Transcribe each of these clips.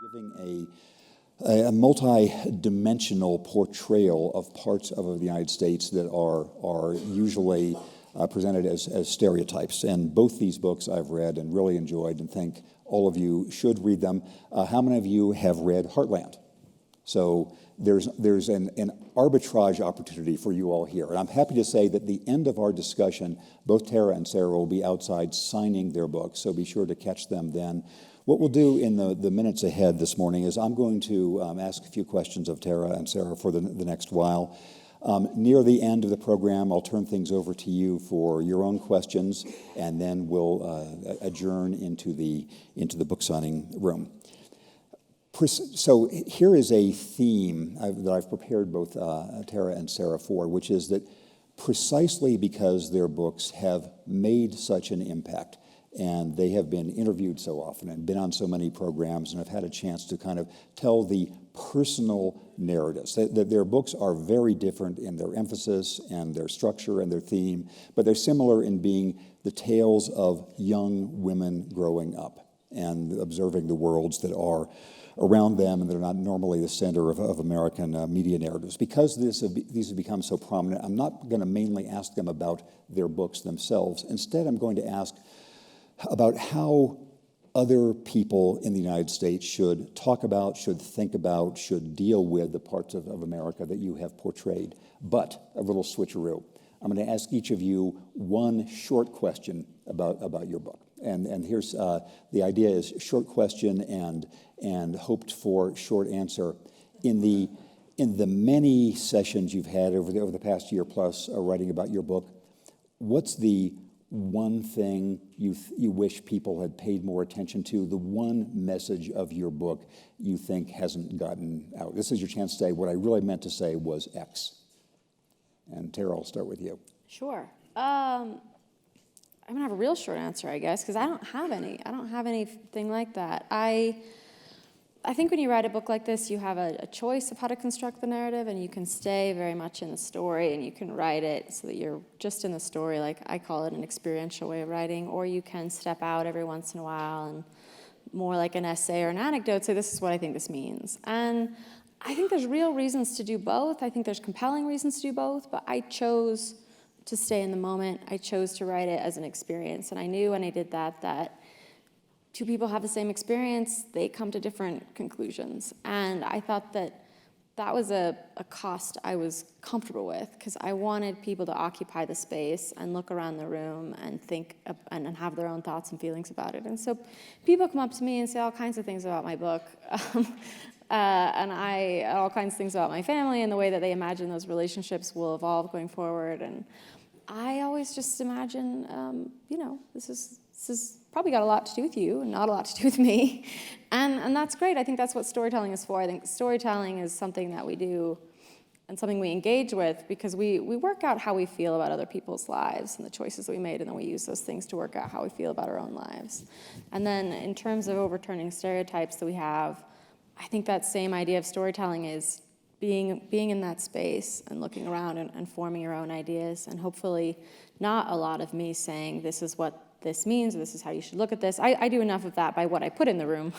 giving a multi-dimensional portrayal of parts of the United States that are usually presented as stereotypes. And both these books I've read and really enjoyed and think all of you should read them. How many of you have read Heartland? So there's an arbitrage opportunity for you all here. And I'm happy to say that at the end of our discussion, both Tara and Sarah will be outside signing their books, so be sure to catch them then. What we'll do in the minutes ahead this morning is I'm going to ask a few questions of Tara and Sarah for the next while. Near the end of the program, I'll turn things over to you for your own questions, and then we'll adjourn into the book signing room. So here is a theme that I've prepared both Tara and Sarah for, which is that precisely because their books have made such an impact, and they have been interviewed so often and been on so many programs and have had a chance to kind of tell the personal narratives. That their books are very different in their emphasis and their structure and their theme, but they're similar in being the tales of young women growing up and observing the worlds that are around them and that are not normally the center of American media narratives. Because these have become so prominent, I'm not going to mainly ask them about their books themselves. Instead, I'm going to ask about how other people in the United States should talk about, should think about, should deal with the parts of America that you have portrayed. But a little switcheroo. I'm going to ask each of you one short question about your book. And here's the idea is short question and hoped for short answer. In the many sessions you've had over the past year plus writing about your book, what's the one thing you wish people had paid more attention to, the one message of your book you think hasn't gotten out? This is your chance to say, what I really meant to say was X. And Tara, I'll start with you. Sure. I'm going to have a real short answer, I guess, because I don't have any. I don't have anything like that. I think when you write a book like this, you have a choice of how to construct the narrative, and you can stay very much in the story, and you can write it so that you're just in the story, like I call it an experiential way of writing, or you can step out every once in a while and more like an essay or an anecdote say, this is what I think this means. And I think there's real reasons to do both. I think there's compelling reasons to do both, but I chose to stay in the moment. I chose to write it as an experience, and I knew when I did that two people have the same experience, they come to different conclusions. And I thought that was a cost I was comfortable with, because I wanted people to occupy the space and look around the room and think and have their own thoughts and feelings about it. And so people come up to me and say all kinds of things about my book, and all kinds of things about my family and the way that they imagine those relationships will evolve going forward. And I always just imagine, this is probably got a lot to do with you and not a lot to do with me. And that's great. I think that's what storytelling is for. I think storytelling is something that we do and something we engage with because we work out how we feel about other people's lives and the choices that we made, and then we use those things to work out how we feel about our own lives. And then in terms of overturning stereotypes that we have, I think that same idea of storytelling is being in that space and looking around and forming your own ideas, and hopefully not a lot of me saying this is what this means, or this is how you should look at this. I do enough of that by what I put in the room.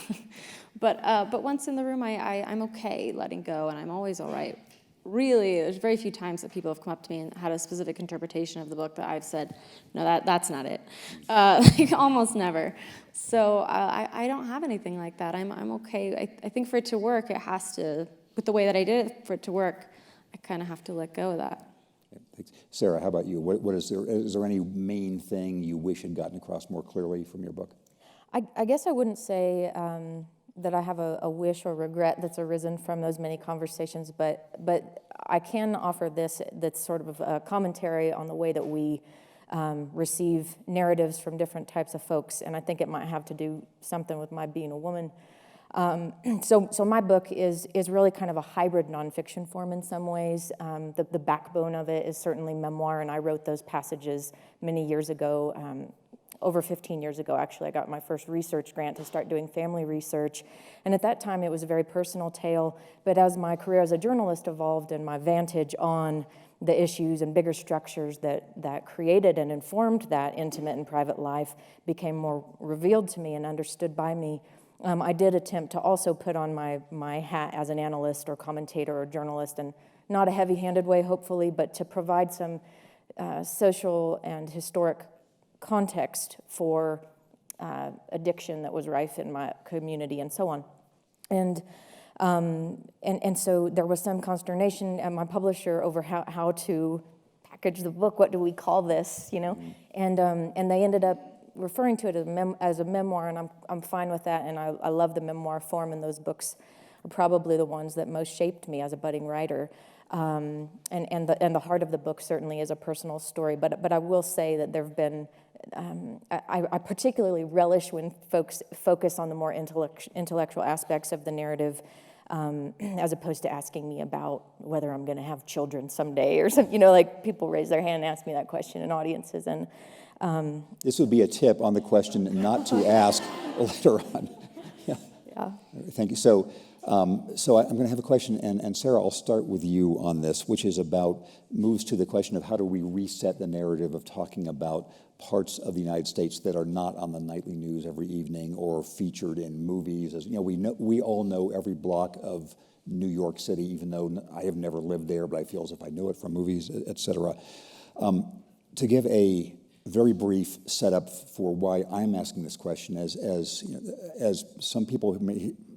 But once in the room, I'm okay letting go, and I'm always all right. Really, there's very few times that people have come up to me and had a specific interpretation of the book that I've said, no, that's not it. Like almost never. So I don't have anything like that. I'm okay. I think for it to work, it has to, with the way that I did it, for it to work, I kind of have to let go of that. Thanks. Sarah, how about you? What is there any main thing you wish had gotten across more clearly from your book? I guess I wouldn't say that I have a wish or regret that's arisen from those many conversations, but I can offer this that's sort of a commentary on the way that we receive narratives from different types of folks, and I think it might have to do something with my being a woman. So my book is really kind of a hybrid nonfiction form in some ways. The backbone of it is certainly memoir, and I wrote those passages many years ago, over 15 years ago, actually. I got my first research grant to start doing family research, and at that time it was a very personal tale, but as my career as a journalist evolved and my vantage on the issues and bigger structures that created and informed that intimate and private life became more revealed to me and understood by me, I did attempt to also put on my hat as an analyst or commentator or journalist, and not a heavy-handed way, hopefully, but to provide some social and historic context for addiction that was rife in my community and so on. And so there was some consternation at my publisher over how to package the book. What do we call this, you know? And they ended up referring to it as a memoir, and I'm fine with that, and I love the memoir form, and those books are probably the ones that most shaped me as a budding writer. And the heart of the book certainly is a personal story, but I will say that there have been, I particularly relish when folks focus on the more intellectual aspects of the narrative, as opposed to asking me about whether I'm going to have children someday or something. You know, like people raise their hand and ask me that question in audiences, and this would be a tip on the question not to ask later on. yeah. Thank you. So I'm going to have a question, and Sarah, I'll start with you on this, which is moves to the question of how do we reset the narrative of talking about parts of the United States that are not on the nightly news every evening or featured in movies. As you know, we all know every block of New York City, even though I have never lived there, but I feel as if I know it from movies, et cetera. To give a very brief setup for why I'm asking this question, as some people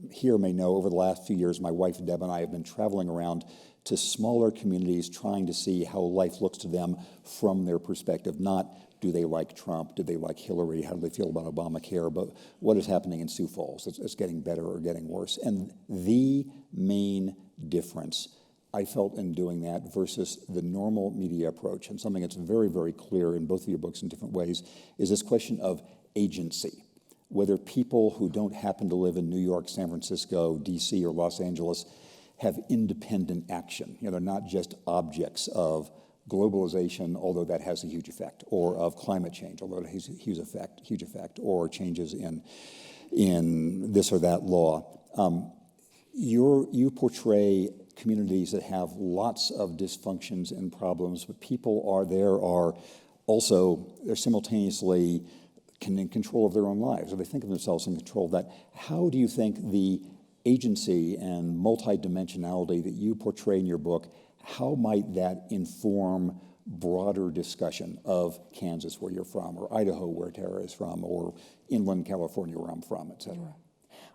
here may know, over the last few years, my wife Deb and I have been traveling around to smaller communities trying to see how life looks to them from their perspective. Not do they like Trump, do they like Hillary, how do they feel about Obamacare, but what is happening in Sioux Falls? It's getting better or getting worse. And the main difference I felt in doing that versus the normal media approach, and something that's very, very clear in both of your books in different ways, is this question of agency. Whether people who don't happen to live in New York, San Francisco, DC, or Los Angeles have independent action. You know, they're not just objects of globalization, although that has a huge effect, or of climate change, although it has a huge effect, or changes in this or that law. You portray communities that have lots of dysfunctions and problems, but people are simultaneously in control of their own lives, or they think of themselves in control of that. How do you think the agency and multidimensionality that you portray in your book, how might that inform broader discussion of Kansas, where you're from, or Idaho, where Tara is from, or inland California, where I'm from, et cetera?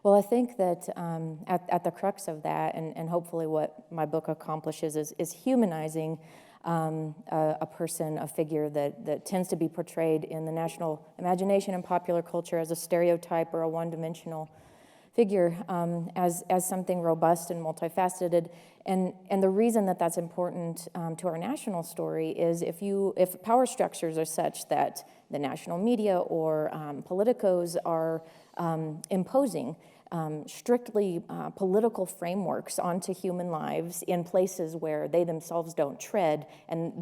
Well, I think that at the crux of that, and hopefully what my book accomplishes, is humanizing a person, a figure that tends to be portrayed in the national imagination and popular culture as a stereotype or a one-dimensional figure, as something robust and multifaceted. And the reason that that's important to our national story is if power structures are such that the national media or politicos are imposing strictly political frameworks onto human lives in places where they themselves don't tread, and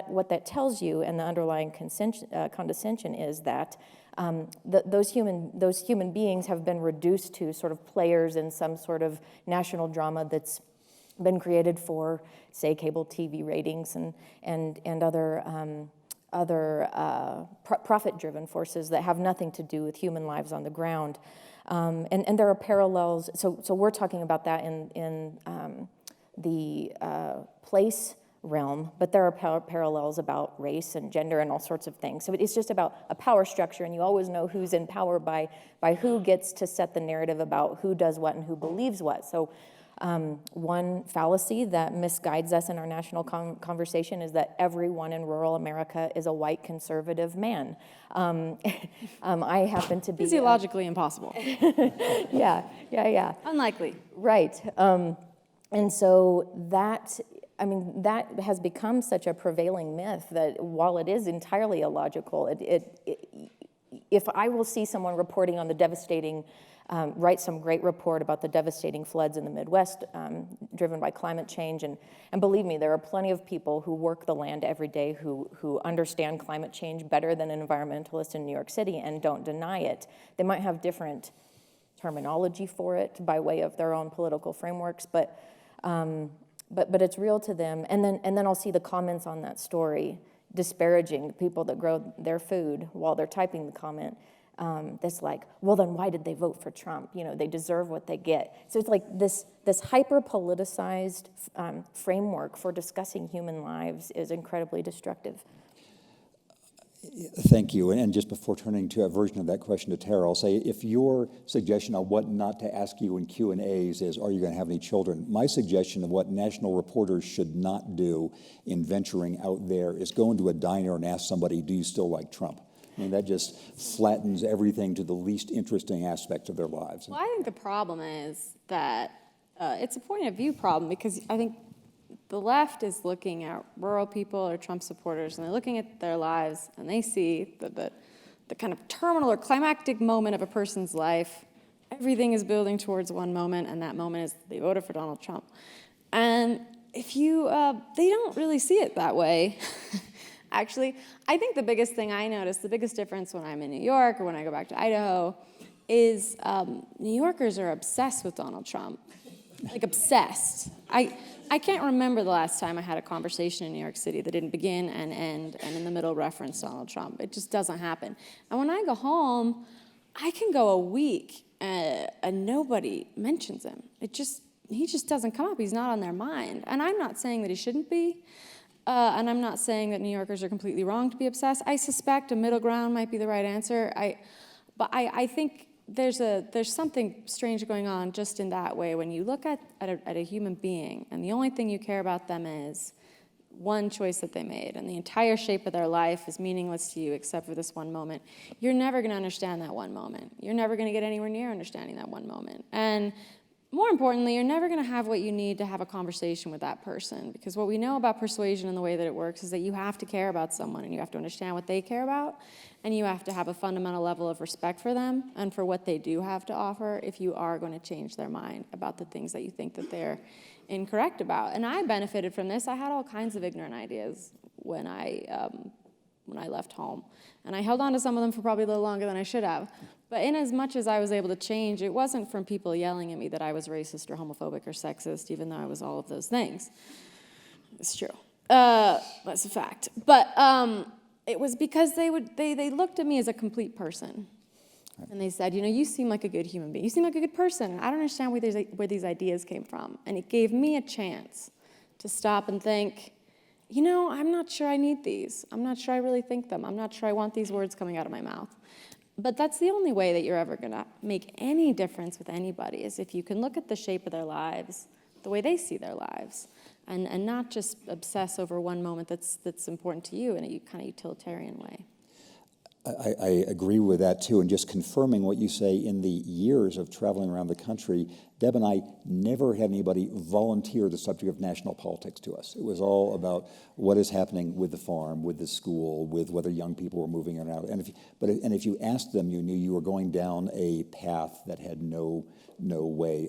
what that tells you, and the underlying condescension is that those human beings have been reduced to sort of players in some sort of national drama that's been created for, say, cable TV ratings and other profit-driven forces that have nothing to do with human lives on the ground. And there are parallels. So we're talking about that in the place realm, but there are parallels about race and gender and all sorts of things. So it's just about a power structure, and you always know who's in power by who gets to set the narrative about who does what and who believes what. So one fallacy that misguides us in our national conversation is that everyone in rural America is a white conservative man. I happen to be physiologically impossible. Yeah. Unlikely. Right. And so that has become such a prevailing myth that while it is entirely illogical, if I will see someone reporting on the devastating, write some great report about the devastating floods in the Midwest driven by climate change, and believe me, there are plenty of people who work the land every day who understand climate change better than an environmentalist in New York City and don't deny it. They might have different terminology for it by way of their own political frameworks, but it's real to them. And then I'll see the comments on that story disparaging people that grow their food while they're typing the comment. that's like, well, then why did they vote for Trump? You know, they deserve what they get. So it's like this hyper-politicized framework for discussing human lives is incredibly destructive. Thank you. And just before turning to a version of that question to Tara, I'll say, if your suggestion on what not to ask you in Q&As is, are you going to have any children? My suggestion of what national reporters should not do in venturing out there is go into a diner and ask somebody, do you still like Trump? I mean, that just flattens everything to the least interesting aspect of their lives. Well, I think the problem is that it's a point of view problem, because I think the left is looking at rural people or Trump supporters, and they're looking at their lives, and they see the kind of terminal or climactic moment of a person's life. Everything is building towards one moment, and that moment is they voted for Donald Trump. And if you, they don't really see it that way. Actually, I think the biggest thing I notice, the biggest difference when I'm in New York or when I go back to Idaho, is New Yorkers are obsessed with Donald Trump. Like, obsessed. I can't remember the last time I had a conversation in New York City that didn't begin and end and in the middle reference Donald Trump. It just doesn't happen. And when I go home, I can go a week and nobody mentions him. He just doesn't come up. He's not on their mind. And I'm not saying that he shouldn't be. And I'm not saying that New Yorkers are completely wrong to be obsessed. I suspect a middle ground might be the right answer. But I think there's something strange going on just in that way. When you look at a human being, and the only thing you care about them is one choice that they made, and the entire shape of their life is meaningless to you except for this one moment, you're never going to understand that one moment. You're never going to get anywhere near understanding that one moment. And more importantly, you're never going to have what you need to have a conversation with that person, because what we know about persuasion and the way that it works is that you have to care about someone, and you have to understand what they care about, and you have to have a fundamental level of respect for them and for what they do have to offer if you are going to change their mind about the things that you think that they're incorrect about. And I benefited from this. I had all kinds of ignorant ideas when I left home, and I held on to some of them for probably a little longer than I should have. But in as much as I was able to change, it wasn't from people yelling at me that I was racist or homophobic or sexist, even though I was all of those things. It's true. That's a fact. But it was because they looked at me as a complete person. And they said, you seem like a good human being. You seem like a good person. And I don't understand where these ideas came from. And it gave me a chance to stop and think, I'm not sure I need these. I'm not sure I really think them. I'm not sure I want these words coming out of my mouth. But that's the only way that you're ever going to make any difference with anybody, is if you can look at the shape of their lives, the way they see their lives, and not just obsess over one moment that's important to you in a kind of utilitarian way. I agree with that, too. And just confirming what you say, in the years of traveling around the country, Deb and I never had anybody volunteer the subject of national politics to us. It was all about what is happening with the farm, with the school, with whether young people were moving in or out. And if you asked them, you knew you were going down a path that had no way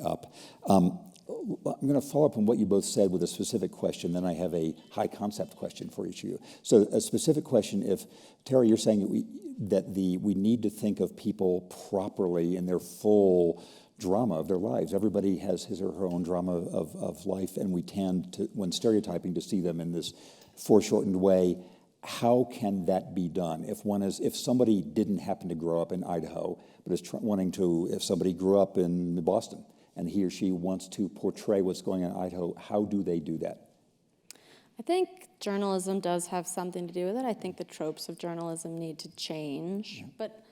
up. I'm going to follow up on what you both said with a specific question, then I have a high concept question for each of you. So a specific question, if, Tara, you're saying that we need to think of people properly in their full drama of their lives. Everybody has his or her own drama of life, and we tend to, when stereotyping, to see them in this foreshortened way. How can that be done? If somebody didn't happen to grow up in Idaho, but is if somebody grew up in Boston, and he or she wants to portray what's going on in Idaho, how do they do that? I think journalism does have something to do with it. I think the tropes of journalism need to change. Yeah. But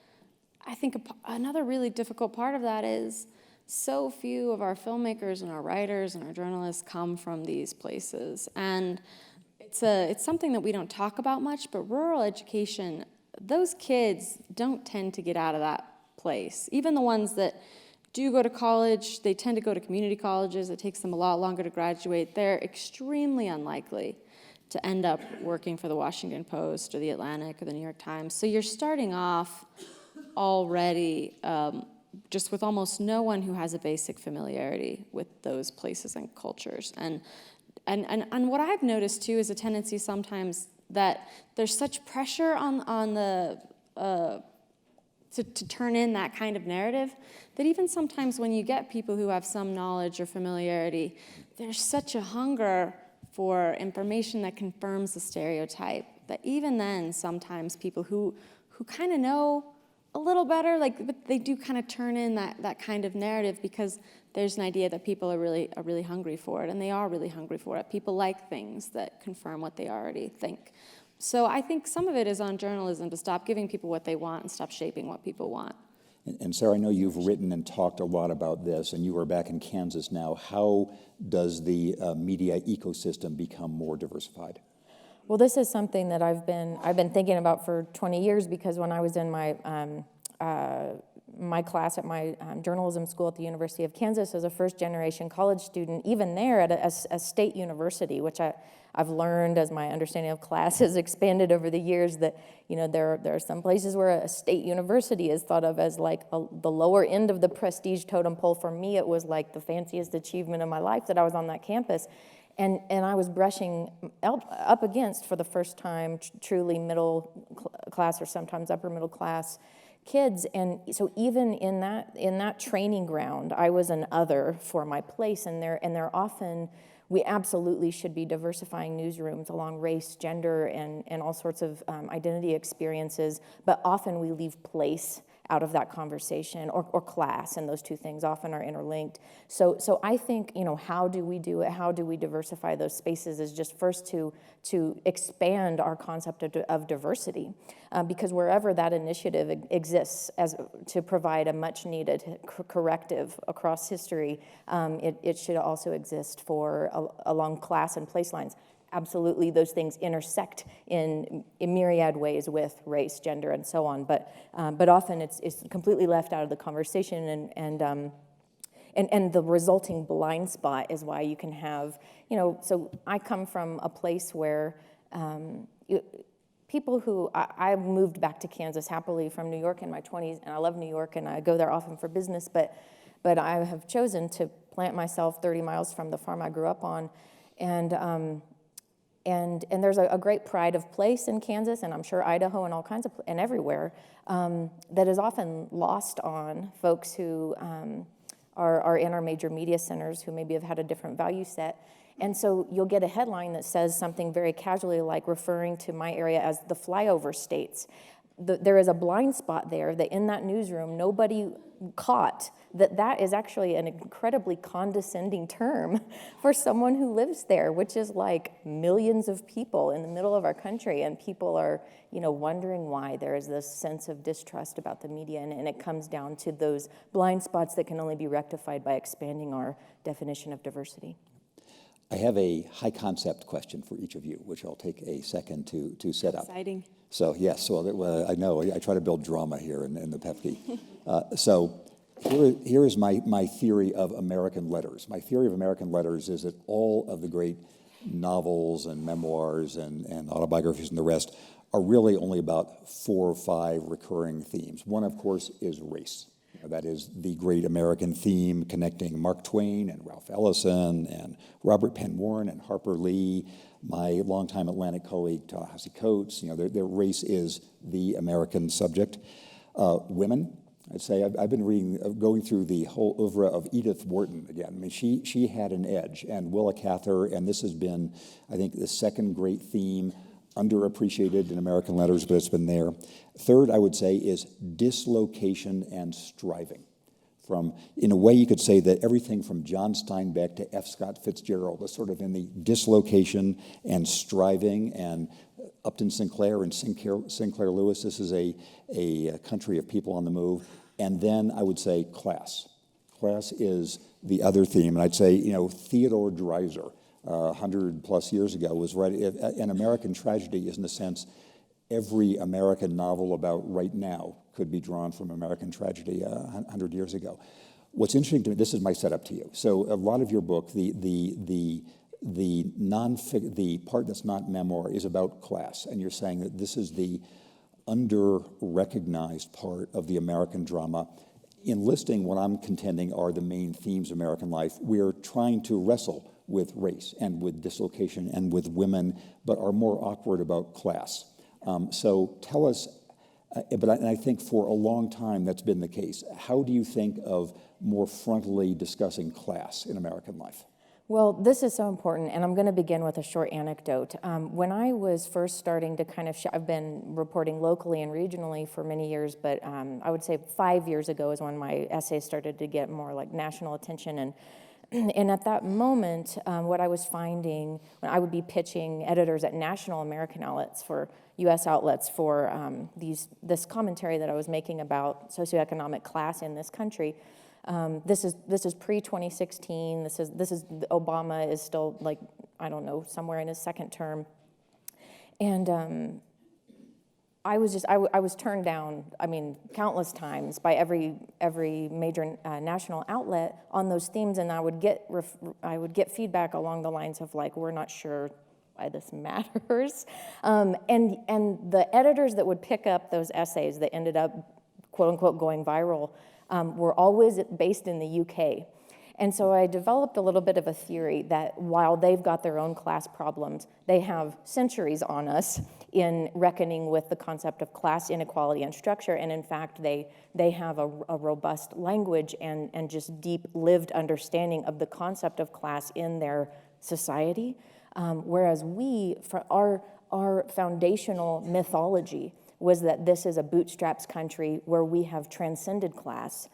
I think another really difficult part of that is so few of our filmmakers and our writers and our journalists come from these places. And it's something that we don't talk about much, but rural education, those kids don't tend to get out of that place. Even the ones that do go to college, they tend to go to community colleges. It takes them a lot longer to graduate. They're extremely unlikely to end up working for the Washington Post or the Atlantic or the New York Times. So you're starting off already just with almost no one who has a basic familiarity with those places and cultures. And what I've noticed too is a tendency sometimes that there's such pressure on the to turn in that kind of narrative, that even sometimes when you get people who have some knowledge or familiarity, there's such a hunger for information that confirms the stereotype that even then sometimes people who kind of know a little better, but they do kind of turn in that kind of narrative because there's an idea that people are really hungry for it, and they are really hungry for it. People like things that confirm what they already think. So I think some of it is on journalism to stop giving people what they want and stop shaping what people want. And Sarah, I know you've written and talked a lot about this, and you are back in Kansas now. How does the media ecosystem become more diversified? Well, this is something that I've been thinking about for 20 years, because when I was in my class at my journalism school at the University of Kansas as a first-generation college student, even there at a state university, which I've learned as my understanding of class has expanded over the years, that there are some places where a state university is thought of as like the lower end of the prestige totem pole. For me, it was like the fanciest achievement of my life that I was on that campus. And I was brushing up against, for the first time, truly middle class or sometimes upper middle class kids. And so even in that training ground, I was an other for my place. And they're often, we absolutely should be diversifying newsrooms along race, gender, and all sorts of identity experiences. But often we leave place out of that conversation, or class, and those two things often are interlinked. So I think, how do we do it? How do we diversify those spaces is just first to expand our concept of diversity, because wherever that initiative exists as to provide a much needed corrective across history, it should also exist along class and place lines. Absolutely, those things intersect in myriad ways with race, gender, and so on. But often it's completely left out of the conversation, and the resulting blind spot is why you can have, So I come from a place where people who I moved back to Kansas happily from New York in my 20s, and I love New York, and I go there often for business. But I have chosen to plant myself 30 miles from the farm I grew up on, and there's a great pride of place in Kansas, and I'm sure Idaho and all kinds of, and everywhere, that is often lost on folks who are in our major media centers, who maybe have had a different value set. And so you'll get a headline that says something very casually, like referring to my area as the flyover states. There is a blind spot there that in that newsroom nobody caught that is actually an incredibly condescending term for someone who lives there, which is like millions of people in the middle of our country, and people are wondering why there is this sense of distrust about the media, and it comes down to those blind spots that can only be rectified by expanding our definition of diversity. I have a high concept question for each of you, which I'll take a second to set up. Exciting. So yes, I know I try to build drama here in the PEPKI. So here is my theory of American letters. My theory of American letters is that all of the great novels and memoirs and autobiographies and the rest are really only about 4 or 5 recurring themes. One, of course, is race. That is the great American theme connecting Mark Twain and Ralph Ellison and Robert Penn Warren and Harper Lee, my longtime Atlantic colleague Ta-Nehisi Coates. Their race is the American subject. Women, I'd say I've been going through the whole oeuvre of Edith Wharton again. I mean, she had an edge, and Willa Cather, and this has been, I think, the second great theme, underappreciated in American letters, but it's been there. Third, I would say, is dislocation and striving. In a way, you could say that everything from John Steinbeck to F. Scott Fitzgerald is sort of in the dislocation and striving, and Upton Sinclair and Sinclair Lewis. This is a country of people on the move. And then I would say class. Class is the other theme, and I'd say, Theodore Dreiser, 100 plus years ago, was right. An American tragedy is, in a sense, every American novel about right now could be drawn from American tragedy 100 years ago. What's interesting to me, this is my setup to you. So a lot of your book, the part that's not memoir is about class, and you're saying that this is the under-recognized part of the American drama. In listing what I'm contending are the main themes of American life, we're trying to wrestle with race and with dislocation and with women, but are more awkward about class. So tell us, and I think for a long time that's been the case. How do you think of more frontally discussing class in American life? Well, this is so important, and I'm going to begin with a short anecdote. When I was first starting to kind of, I've been reporting locally and regionally for many years, but I would say 5 years ago is when my essays started to get more like national attention. And at that moment, what I was finding, when I would be pitching editors at national American outlets for U.S. outlets for this commentary that I was making about socioeconomic class in this country. This is pre-2016. This is Obama is still, like, I don't know, somewhere in his second term, and I was turned down, I mean, countless times by every major national outlet on those themes, and I would get feedback along the lines of like, we're not sure why this matters, and the editors that would pick up those essays that ended up quote unquote going viral were always based in the UK. And so I developed a little bit of a theory that while they've got their own class problems, they have centuries on us in reckoning with the concept of class inequality and structure. And in fact, they have a robust language and just deep lived understanding of the concept of class in their society. Whereas our foundational mythology was that this is a bootstraps country where we have transcended class,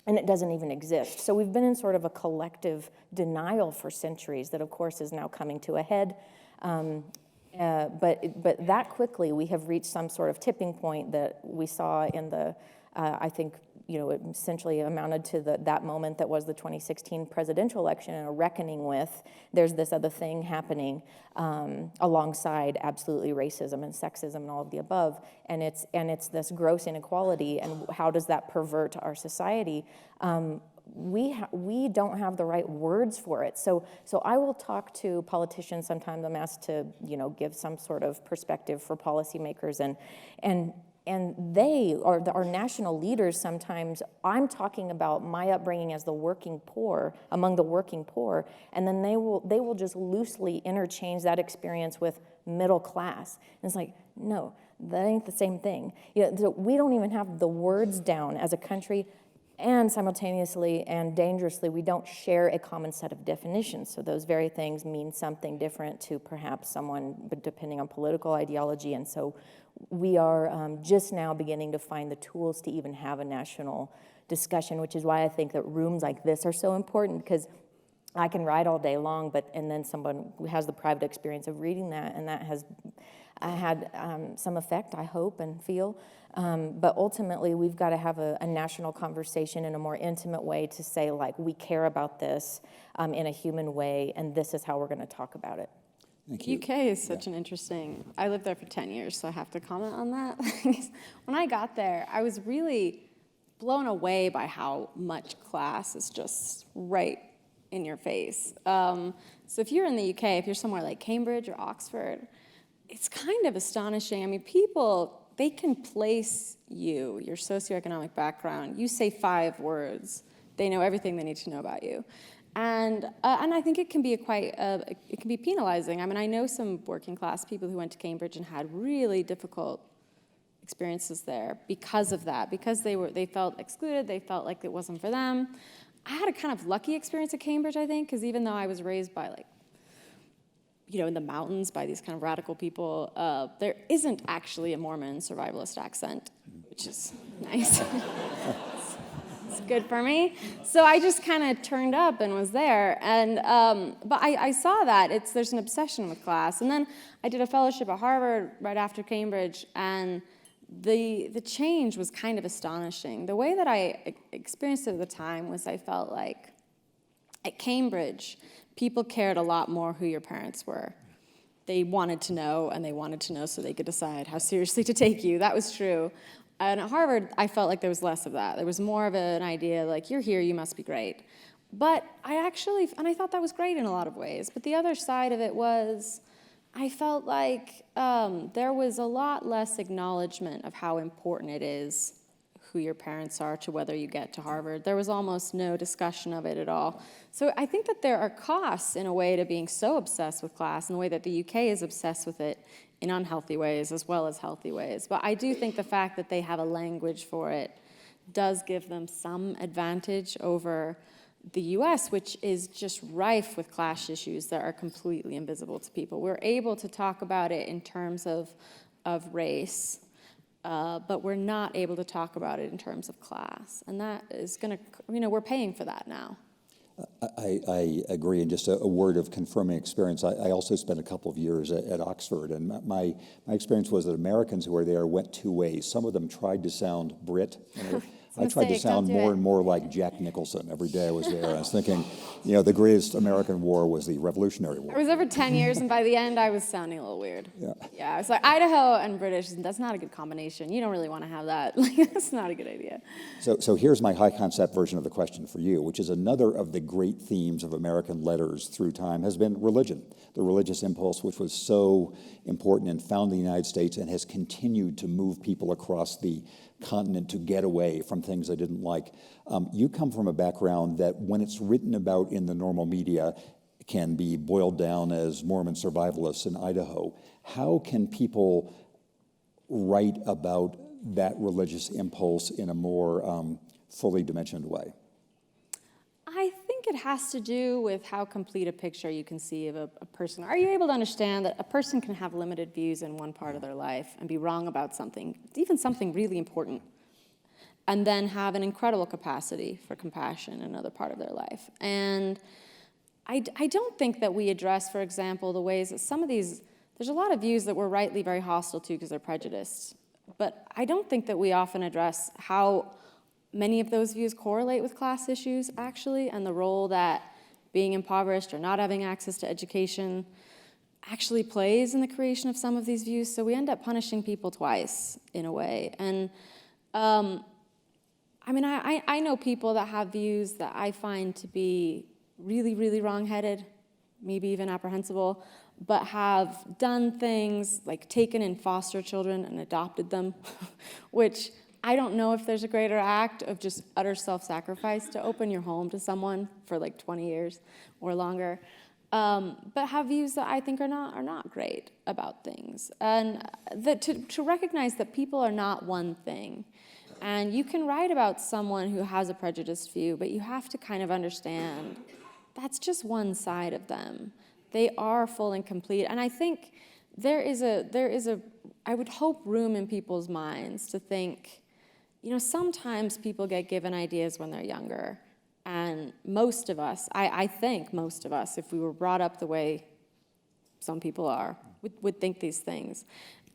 and it doesn't even exist. So we've been in sort of a collective denial for centuries that, of course, is now coming to a head. But that quickly, we have reached some sort of tipping point that we saw in the, I think, it essentially amounted to that moment that was the 2016 presidential election, and a reckoning with there's this other thing happening alongside absolutely racism and sexism and all of the above, and it's this gross inequality, and how does that pervert our society? We don't have the right words for it. So I will talk to politicians sometimes. I'm asked to give some sort of perspective for policymakers, and they are our national leaders. Sometimes I'm talking about my upbringing as the working poor, among the working poor, and then they will just loosely interchange that experience with middle class. And it's like, no, that ain't the same thing. So we don't even have the words down as a country, and simultaneously and dangerously, we don't share a common set of definitions. So those very things mean something different to perhaps someone, but depending on political ideology. And so we are just now beginning to find the tools to even have a national discussion, which is why I think that rooms like this are so important, because I can write all day long, and then someone who has the private experience of reading that, and that has had some effect, I hope and feel. But ultimately, we've got to have a national conversation in a more intimate way to say, like, we care about this in a human way, and this is how we're going to talk about it. Thank you. UK is such an interesting, I lived there for 10 years, so I have to comment on that. When I got there, I was really blown away by how much class is just right in your face. So if you're in the UK, if you're somewhere like Cambridge or Oxford, it's kind of astonishing. I mean, people, they can place your socioeconomic background. You say 5 words, they know everything they need to know about you. And I think it can be it can be penalizing. I mean, I know some working class people who went to Cambridge and had really difficult experiences there because of that, because they felt excluded, they felt like it wasn't for them. I had a kind of lucky experience at Cambridge, I think, because even though I was raised by in the mountains by these kind of radical people, there isn't actually a Mormon survivalist accent, which is nice. It's good for me. So I just kind of turned up and was there. And but I saw that there's an obsession with class. And then I did a fellowship at Harvard right after Cambridge, and the change was kind of astonishing. The way that I experienced it at the time was I felt like at Cambridge, people cared a lot more who your parents were. They wanted to know, and they wanted to know so they could decide how seriously to take you. That was true. And at Harvard, I felt like there was less of that. There was more of an idea like, you're here, you must be great. But I thought that was great in a lot of ways. But the other side of it was, I felt like there was a lot less acknowledgement of how important it is who your parents are to whether you get to Harvard. There was almost no discussion of it at all. So I think that there are costs in a way to being so obsessed with class, in the way that the UK is obsessed with it in unhealthy ways as well as healthy ways. But I do think the fact that they have a language for it does give them some advantage over the US, which is just rife with class issues that are completely invisible to people. We're able to talk about it in terms of race, but we're not able to talk about it in terms of class. And that is going to, we're paying for that now. I agree, and just a word of confirming experience. I also spent a couple of years at Oxford, and my experience was that Americans who were there went two ways. Some of them tried to sound Brit. I tried to sound more and more like Jack Nicholson every day I was there. I was thinking, the greatest American war was the Revolutionary War. I was there for 10 years, and by the end, I was sounding a little weird. Yeah, I was like, Idaho and British, that's not a good combination. You don't really want to have that. That's not a good idea. So here's my high concept version of the question for you, which is another of the great themes of American letters through time has been religion, the religious impulse, which was so important and found in the United States and has continued to move people across the continent to get away from things they didn't like. You come from a background that when it's written about in the normal media can be boiled down as Mormon survivalists in Idaho. How can people write about that religious impulse in a more fully dimensioned way? I think it has to do with how complete a picture you can see of a person. Are you able to understand that a person can have limited views in one part of their life and be wrong about something, even something really important, and then have an incredible capacity for compassion in another part of their life? And I don't think that we address, for example, the ways that some of these, there's a lot of views that we're rightly very hostile to because they're prejudiced, but I don't think that we often address how many of those views correlate with class issues, actually, and the role that being impoverished or not having access to education actually plays in the creation of some of these views. So we end up punishing people twice, in a way. And I know people that have views that I find to be really, really wrong-headed, maybe even apprehensible, but have done things like taken in foster children and adopted them, which I don't know if there's a greater act of just utter self-sacrifice to open your home to someone for like 20 years or longer, but have views that I think are not great about things. And to recognize that people are not one thing. And you can write about someone who has a prejudiced view, but you have to kind of understand that's just one side of them. They are full and complete. And I think there is a I would hope, room in people's minds to think, sometimes people get given ideas when they're younger, and most of us, I think most of us, if we were brought up the way some people are, would think these things.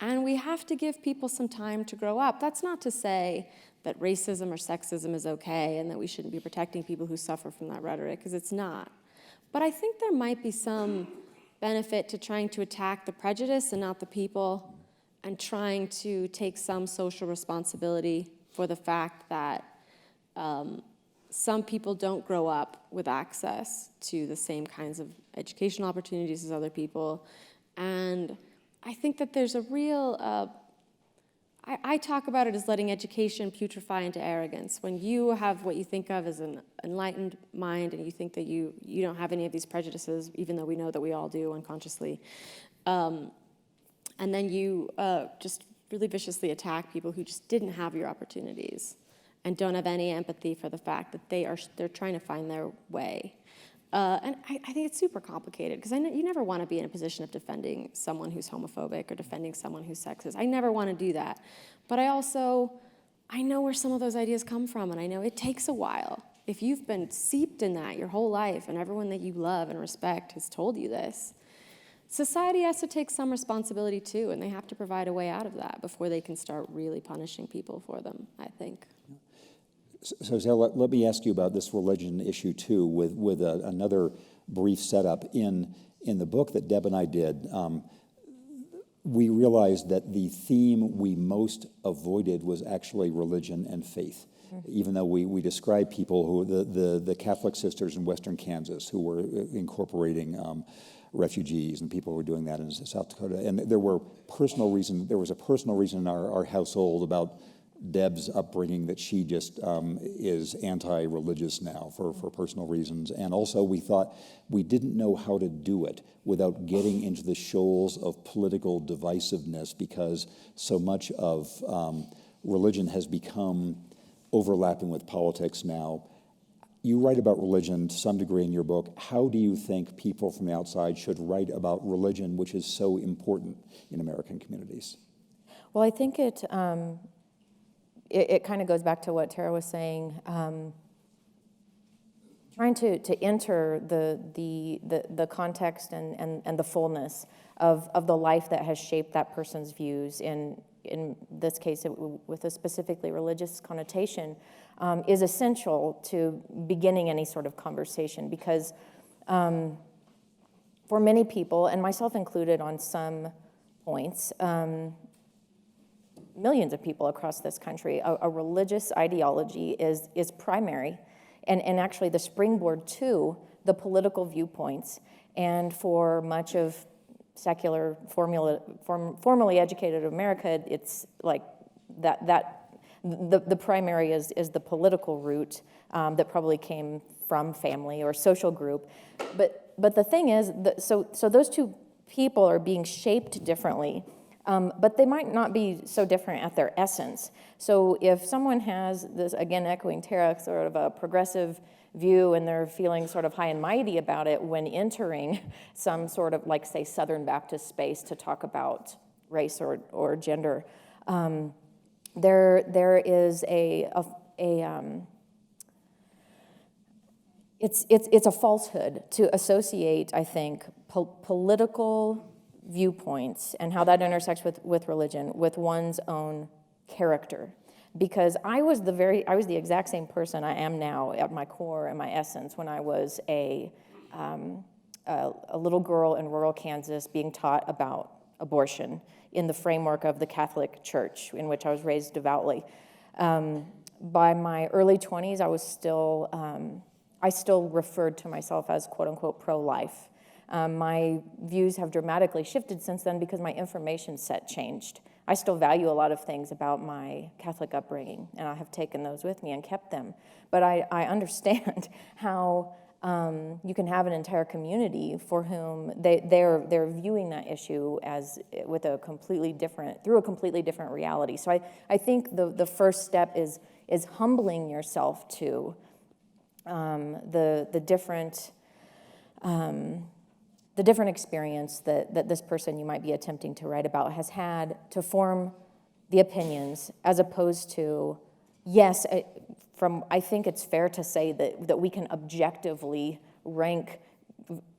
And we have to give people some time to grow up. That's not to say that racism or sexism is okay and that we shouldn't be protecting people who suffer from that rhetoric, because it's not. But I think there might be some benefit to trying to attack the prejudice and not the people, and trying to take some social responsibility for the fact that some people don't grow up with access to the same kinds of educational opportunities as other people. And I think that there's a real, I talk about it as letting education putrefy into arrogance. When you have what you think of as an enlightened mind and you think that you don't have any of these prejudices, even though we know that we all do unconsciously, and then you just really viciously attack people who just didn't have your opportunities and don't have any empathy for the fact that they're trying to find their way. And I think it's super complicated, because you never want to be in a position of defending someone who's homophobic or defending someone who's sexist. I never want to do that. But I know where some of those ideas come from, and I know it takes a while. If you've been seeped in that your whole life and everyone that you love and respect has told you this, society has to take some responsibility too, and they have to provide a way out of that before they can start really punishing people for them, I think. So Zell, let me ask you about this religion issue too, with another brief setup. In the book that Deb and I did, we realized that the theme we most avoided was actually religion and faith. Even though we described people who, the Catholic sisters in Western Kansas who were incorporating refugees, and people were doing that in South Dakota. And there was a personal reason in our household about Deb's upbringing that she just is anti-religious now for personal reasons. And also we thought we didn't know how to do it without getting into the shoals of political divisiveness, because so much of religion has become overlapping with politics now. You write about religion to some degree in your book. How do you think people from the outside should write about religion, which is so important in American communities? Well, I think it kind of goes back to what Tara was saying. Trying to enter the context and the fullness of the life that has shaped that person's views in this case with a specifically religious connotation is essential to beginning any sort of conversation, because for many people, and myself included on some points, millions of people across this country, a religious ideology is primary and actually the springboard to the political viewpoints. And for much of secular, formally educated America, it's like the primary is the political root that probably came from family or social group. But the thing is, so those two people are being shaped differently, but they might not be so different at their essence. So if someone has this, again, echoing Tara, sort of a progressive view, and they're feeling sort of high and mighty about it when entering some sort of, like, say, Southern Baptist space to talk about race or gender, there is it's a falsehood to associate, I think, political viewpoints and how that intersects with religion with one's own character. Because I was the exact same person I am now at my core and my essence when I was a little girl in rural Kansas being taught about abortion in the framework of the Catholic Church, in which I was raised devoutly. By my early 20s, I still referred to myself as quote unquote pro-life. My views have dramatically shifted since then because my information set changed. I still value a lot of things about my Catholic upbringing, and I have taken those with me and kept them. But I understand how you can have an entire community for whom they're viewing that issue as through a completely different reality. So I think the first step is humbling yourself to the different experience that this person you might be attempting to write about has had to form the opinions, as opposed to, yes, I think it's fair to say that we can objectively rank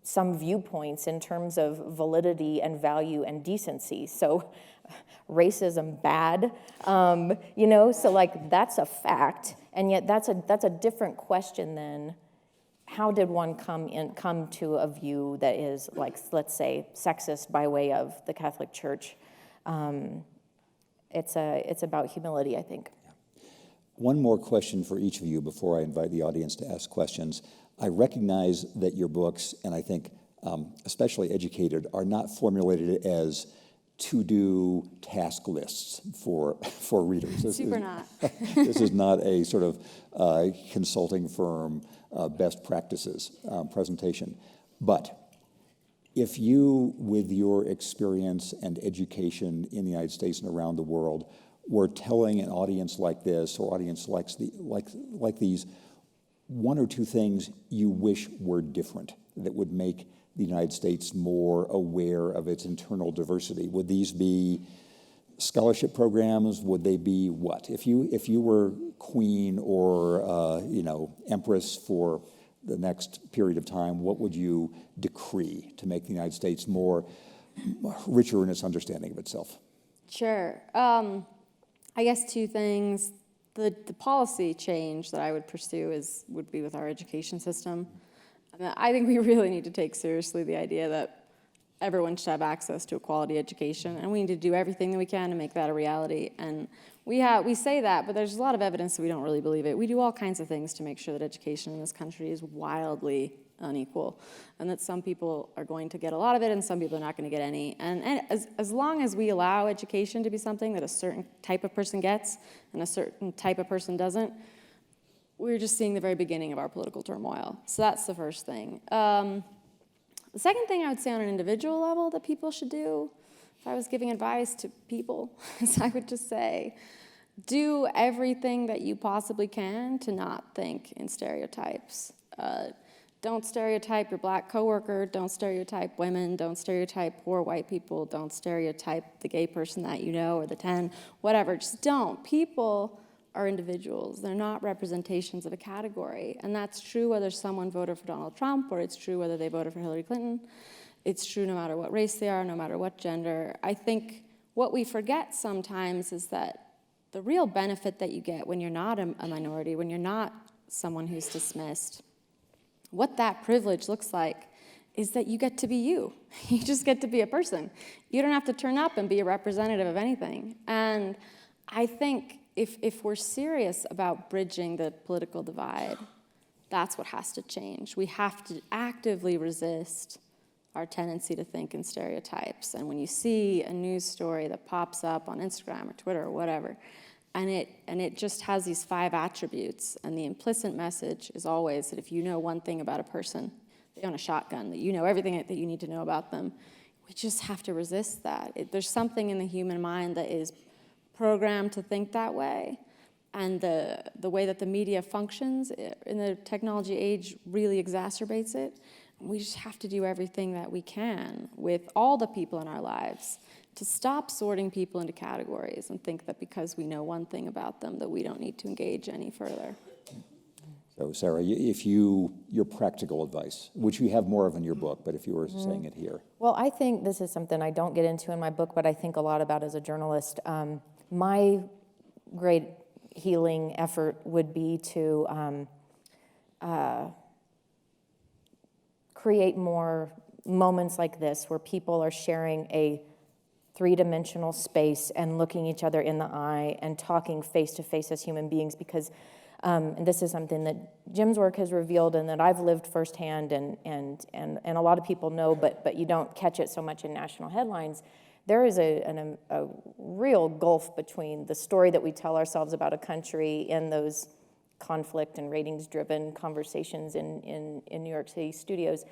some viewpoints in terms of validity and value and decency. So racism bad, so like that's a fact, and yet that's a different question than how did one come to a view that is, like, let's say, sexist by way of the Catholic Church. It's about humility, I think. One more question for each of you before I invite the audience to ask questions. I recognize that your books, and I think especially Educated, are not formulated as to-do task lists for readers. Super not. This is not a sort of consulting firm best practices presentation. But if you, with your experience and education in the United States and around the world, were telling an audience like this, or audience like these, one or two things you wish were different that would make the United States more aware of its internal diversity, would these be scholarship programs? Would they be what? If you were queen or empress for the next period of time, what would you decree to make the United States more richer in its understanding of itself? Sure. I guess two things. The policy change that I would pursue would be with our education system. I think we really need to take seriously the idea that everyone should have access to a quality education, and we need to do everything that we can to make that a reality. And we say that, but there's a lot of evidence that we don't really believe it. We do all kinds of things to make sure that education in this country is wildly unequal, and that some people are going to get a lot of it and some people are not going to get any. And as long as we allow education to be something that a certain type of person gets and a certain type of person doesn't, we're just seeing the very beginning of our political turmoil. So that's the first thing. The second thing I would say on an individual level that people should do, if I was giving advice to people, is I would just say, do everything that you possibly can to not think in stereotypes. Don't stereotype your black coworker, don't stereotype women, don't stereotype poor white people, don't stereotype the gay person that you know or the 10, whatever, just don't. People are individuals. They're not representations of a category. And that's true whether someone voted for Donald Trump or it's true whether they voted for Hillary Clinton. It's true no matter what race they are, no matter what gender. I think what we forget sometimes is that the real benefit that you get when you're not a minority, when you're not someone who's dismissed, what that privilege looks like is that you get to be you. You just get to be a person. You don't have to turn up and be a representative of anything. And I think if we're serious about bridging the political divide, that's what has to change. We have to actively resist our tendency to think in stereotypes. And when you see a news story that pops up on Instagram or Twitter or whatever, and it just has these 5 attributes, and the implicit message is always that if you know one thing about a person, they own a shotgun, that you know everything that you need to know about them, we just have to resist that. There's something in the human mind that is programmed to think that way, and the way that the media functions in the technology age really exacerbates it. We just have to do everything that we can with all the people in our lives to stop sorting people into categories and think that because we know one thing about them that we don't need to engage any further. So, Sarah, if your practical advice, which you have more of in your book, but if you were saying it here. Well, I think this is something I don't get into in my book, but I think a lot about as a journalist. My great healing effort would be to create more moments like this where people are sharing a 3-dimensional space and looking each other in the eye and talking face to face as human beings, because and this is something that Jim's work has revealed and that I've lived firsthand and a lot of people know, but you don't catch it so much in national headlines. There is a real gulf between the story that we tell ourselves about a country in those conflict and ratings-driven conversations in New York City studios,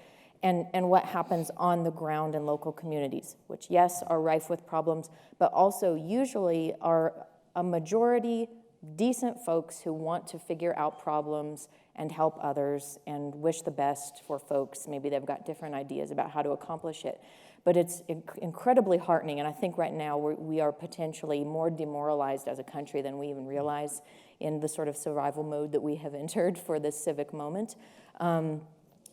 and what happens on the ground in local communities, which, yes, are rife with problems, but also usually are a majority decent folks who want to figure out problems and help others and wish the best for folks. Maybe they've got different ideas about how to accomplish it. But it's incredibly heartening, and I think right now we are potentially more demoralized as a country than we even realize in the sort of survival mode that we have entered for this civic moment.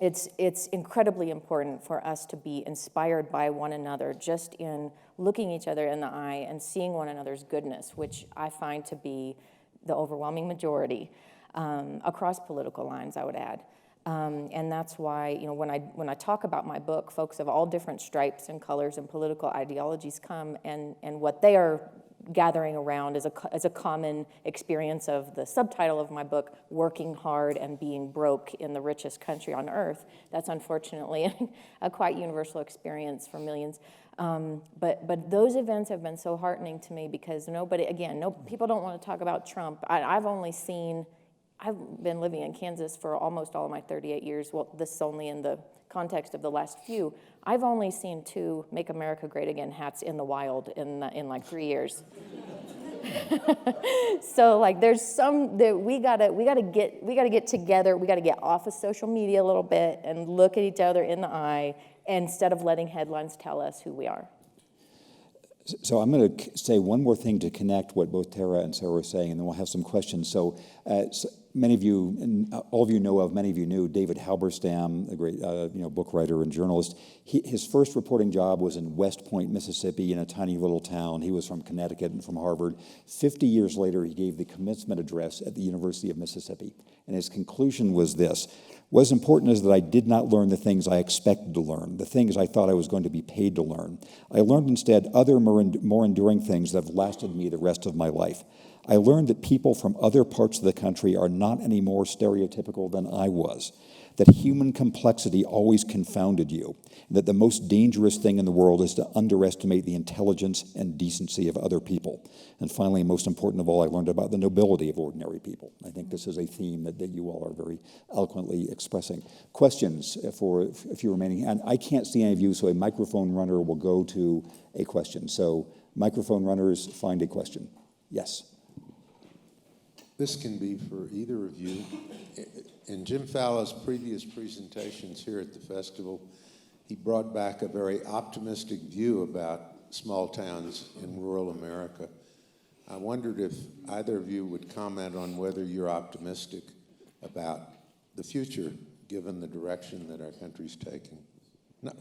It's incredibly important for us to be inspired by one another just in looking each other in the eye and seeing one another's goodness, which I find to be the overwhelming majority across political lines, I would add. And that's why, when I talk about my book, folks of all different stripes and colors and political ideologies come, and what they are gathering around is a common experience of the subtitle of my book, Working Hard and Being Broke in the Richest Country on Earth. That's unfortunately a quite universal experience for millions. But those events have been so heartening to me because people don't want to talk about Trump. I've been living in Kansas for almost all of my 38 years. Well, this is only in the context of the last few. I've only seen 2 Make America Great Again hats in the wild in like 3 years. So there's some that we gotta get together. We gotta get off of social media a little bit and look at each other in the eye instead of letting headlines tell us who we are. So I'm going to say one more thing to connect what both Tara and Sarah were saying, and then we'll have some questions. So many of you, and all of you know of, many of you knew David Halberstam, a great book writer and journalist. His first reporting job was in West Point, Mississippi, in a tiny little town. He was from Connecticut and from Harvard. 50 years later, he gave the commencement address at the University of Mississippi. And his conclusion was this: what's important is that I did not learn the things I expected to learn, the things I thought I was going to be paid to learn. I learned instead other more enduring things that have lasted me the rest of my life. I learned that people from other parts of the country are not any more stereotypical than I was, that human complexity always confounded you, and that the most dangerous thing in the world is to underestimate the intelligence and decency of other people. And finally, most important of all, I learned about the nobility of ordinary people. I think this is a theme that you all are very eloquently expressing. Questions for a few remaining? And I can't see any of you, so a microphone runner will go to a question. So microphone runners, find a question. Yes. This can be for either of you. In Jim Fallow's previous presentations here at the festival, he brought back a very optimistic view about small towns in rural America. I wondered if either of you would comment on whether you're optimistic about the future, given the direction that our country's taking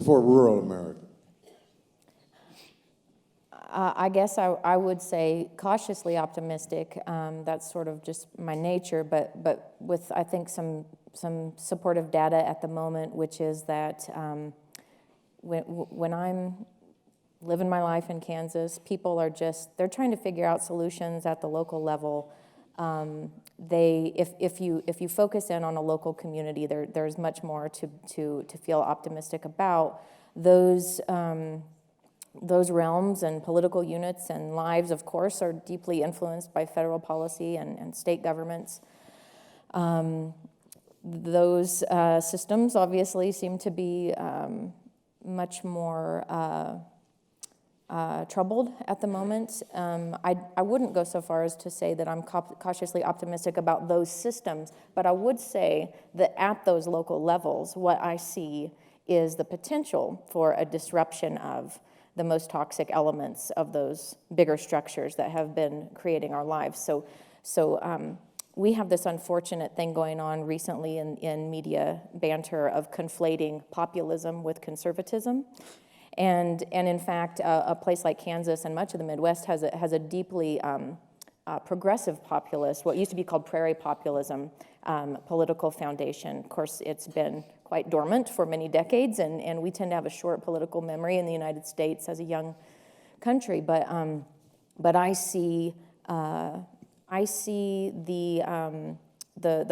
for rural America. I guess I would say cautiously optimistic. That's sort of just my nature, but with, I think, some supportive data at the moment, which is that when I'm living my life in Kansas, people are they're trying to figure out solutions at the local level. If you focus in on a local community, there's much more to feel optimistic about. Those realms and political units and lives, of course, are deeply influenced by federal policy and state governments. Those systems obviously seem to be much more troubled at the moment. I wouldn't go so far as to say that I'm cautiously optimistic about those systems, but I would say that at those local levels, what I see is the potential for a disruption of the most toxic elements of those bigger structures that have been creating our lives. So we have this unfortunate thing going on recently in media banter of conflating populism with conservatism. And in fact, a place like Kansas and much of the Midwest has a deeply progressive populist, what used to be called prairie populism, political foundation. Of course, it's been quite dormant for many decades, and we tend to have a short political memory in the United States as a young country. But I see the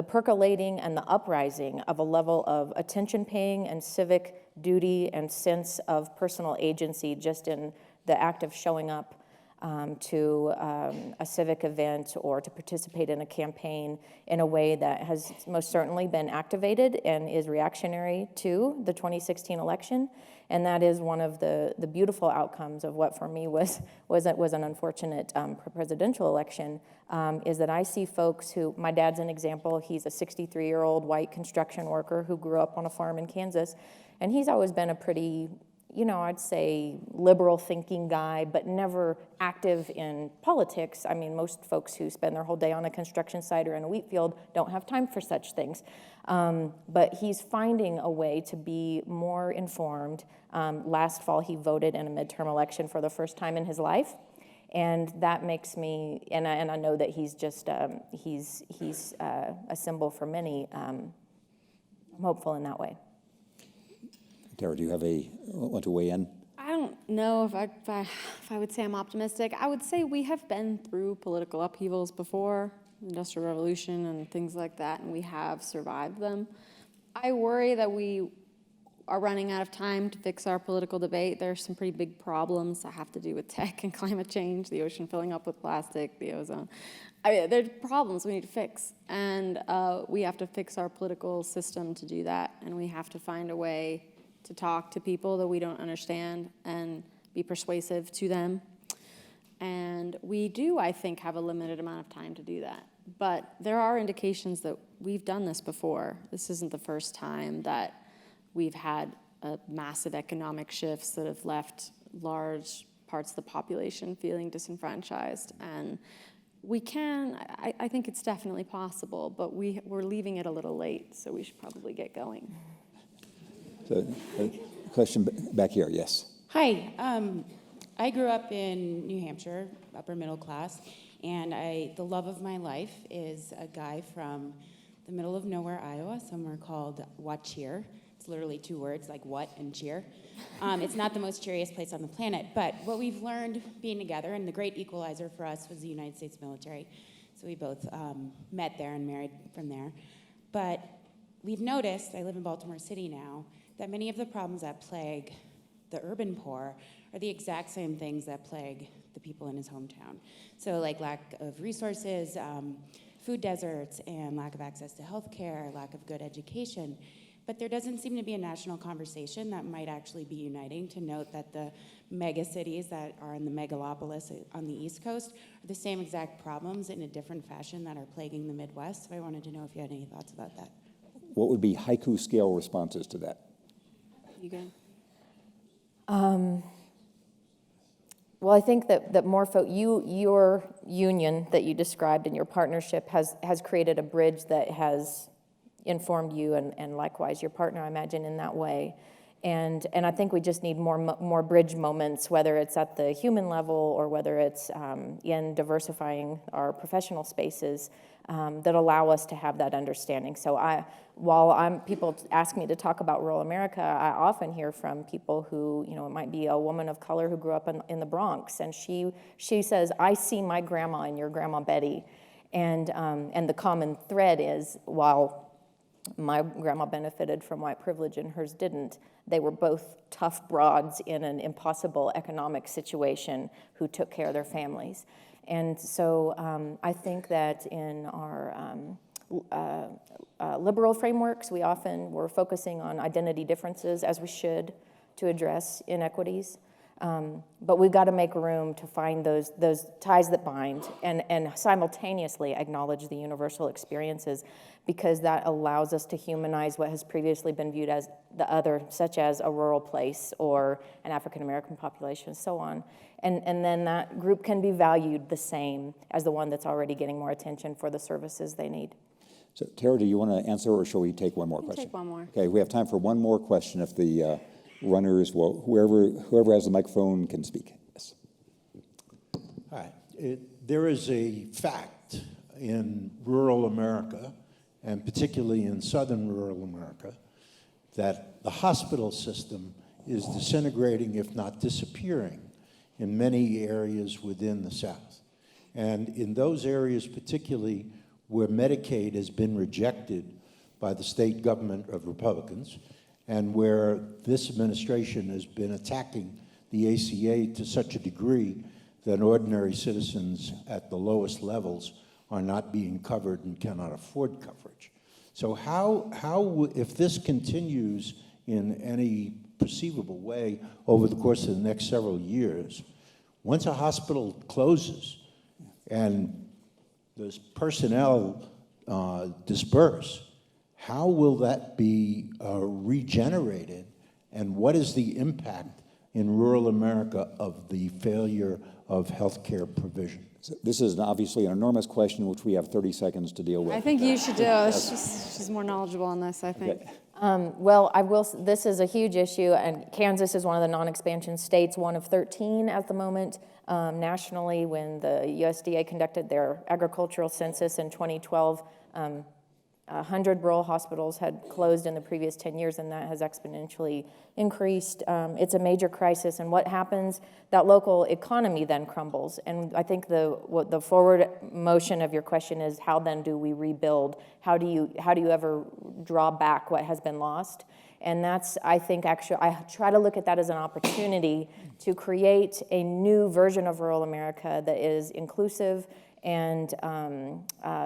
percolating and the uprising of a level of attention-paying and civic duty and sense of personal agency just in the act of showing up to a civic event or to participate in a campaign in a way that has most certainly been activated and is reactionary to the 2016 election. And that is one of the beautiful outcomes of what for me was an unfortunate presidential election, is that I see folks who, my dad's an example, he's a 63-year-old white construction worker who grew up on a farm in Kansas, and he's always been a pretty, I'd say liberal thinking guy, but never active in politics. I mean, most folks who spend their whole day on a construction site or in a wheat field don't have time for such things. But he's finding a way to be more informed. Last fall, he voted in a midterm election for the first time in his life. And that makes me, and I know that he's just, he's a symbol for many. I'm hopeful in that way. Tara, do you want to weigh in? I don't know if I would say I'm optimistic. I would say we have been through political upheavals before, Industrial Revolution and things like that, and we have survived them. I worry that we are running out of time to fix our political debate. There are some pretty big problems that have to do with tech and climate change, the ocean filling up with plastic, the ozone. There are problems we need to fix, and we have to fix our political system to do that, and we have to find a way to talk to people that we don't understand and be persuasive to them. And we do, I think, have a limited amount of time to do that. But there are indications that we've done this before. This isn't the first time that we've had massive economic shifts that have left large parts of the population feeling disenfranchised. And we can, I think it's definitely possible, but we're leaving it a little late, so we should probably get going. So, a question back here, yes. Hi, I grew up in New Hampshire, upper middle class, and the love of my life is a guy from the middle of nowhere, Iowa, somewhere called Waucheer. It's literally 2 words, like what and cheer. It's not the most cheeriest place on the planet, but what we've learned being together, and the great equalizer for us was the United States military, so we both met there and married from there. But we've noticed, I live in Baltimore City now, that many of the problems that plague the urban poor are the exact same things that plague the people in his hometown. So like lack of resources, food deserts, and lack of access to health care, lack of good education. But there doesn't seem to be a national conversation that might actually be uniting to note that the mega cities that are in the megalopolis on the East Coast are the same exact problems in a different fashion that are plaguing the Midwest. So I wanted to know if you had any thoughts about that. What would be haiku scale responses to that? You good? Well, I think that your union that you described and your partnership has created a bridge that has informed you, and likewise your partner, I imagine, in that way. And I think we just need more bridge moments, whether it's at the human level or whether it's in diversifying our professional spaces, that allow us to have that understanding. So while people ask me to talk about rural America, I often hear from people who, it might be a woman of color who grew up in the Bronx, and she says, I see my grandma and your Grandma Betty. And the common thread is, while my grandma benefited from white privilege and hers didn't, they were both tough broads in an impossible economic situation who took care of their families. And so I think that in our liberal frameworks, we're focusing on identity differences, as we should, to address inequities. But we've got to make room to find those ties that bind and simultaneously acknowledge the universal experiences, because that allows us to humanize what has previously been viewed as the other, such as a rural place or an African American population, and so on. And then that group can be valued the same as the one that's already getting more attention for the services they need. So, Tara, do you want to answer, or shall we take one more question? Take one more. Okay, we have time for one more question if the runners, well, whoever has the microphone can speak. Yes. Hi. There is a fact in rural America, and particularly in southern rural America, that the hospital system is disintegrating, if not disappearing, in many areas within the South. And in those areas, particularly where Medicaid has been rejected by the state government of Republicans, and where this administration has been attacking the ACA to such a degree that ordinary citizens at the lowest levels are not being covered and cannot afford coverage. So how if this continues in any perceivable way over the course of the next several years, once a hospital closes and those personnel disperse, how will that be regenerated, and what is the impact in rural America of the failure of healthcare provision? So this is obviously an enormous question, which we have 30 seconds to deal with. I think you should do it. She's more knowledgeable on this, I think. Okay. Well, this is a huge issue, and Kansas is one of the non-expansion states, one of 13 at the moment. Nationally, when the USDA conducted their agricultural census in 2012, 100 rural hospitals had closed in the previous 10 years, and that has exponentially increased. It's a major crisis, and what happens, that local economy then crumbles. And I think the forward motion of your question is, how then do we rebuild? How do you ever draw back what has been lost? And that's, I think, actually, I try to look at that as an opportunity to create a new version of rural America that is inclusive and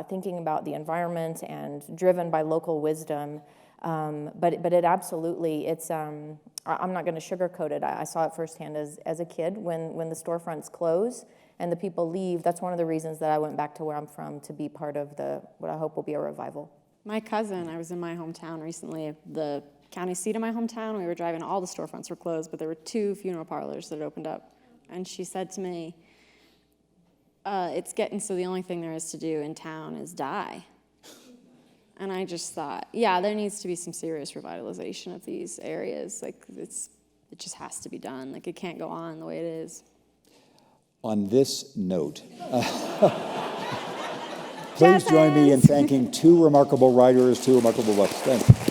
thinking about the environment and driven by local wisdom. But it absolutely, I'm not going to sugarcoat it. I saw it firsthand as a kid when the storefronts close and the people leave. That's one of the reasons that I went back to where I'm from, to be part of what I hope will be a revival. My cousin, I was in my hometown recently, the county seat of my hometown. We were driving, all the storefronts were closed, but there were 2 funeral parlors that opened up. And she said to me, it's getting so the only thing there is to do in town is die. And I just thought, yeah, there needs to be some serious revitalization of these areas. Like, it just has to be done. Like, it can't go on the way it is. On this note, please join me in thanking 2 remarkable writers, 2 remarkable books. Thank you.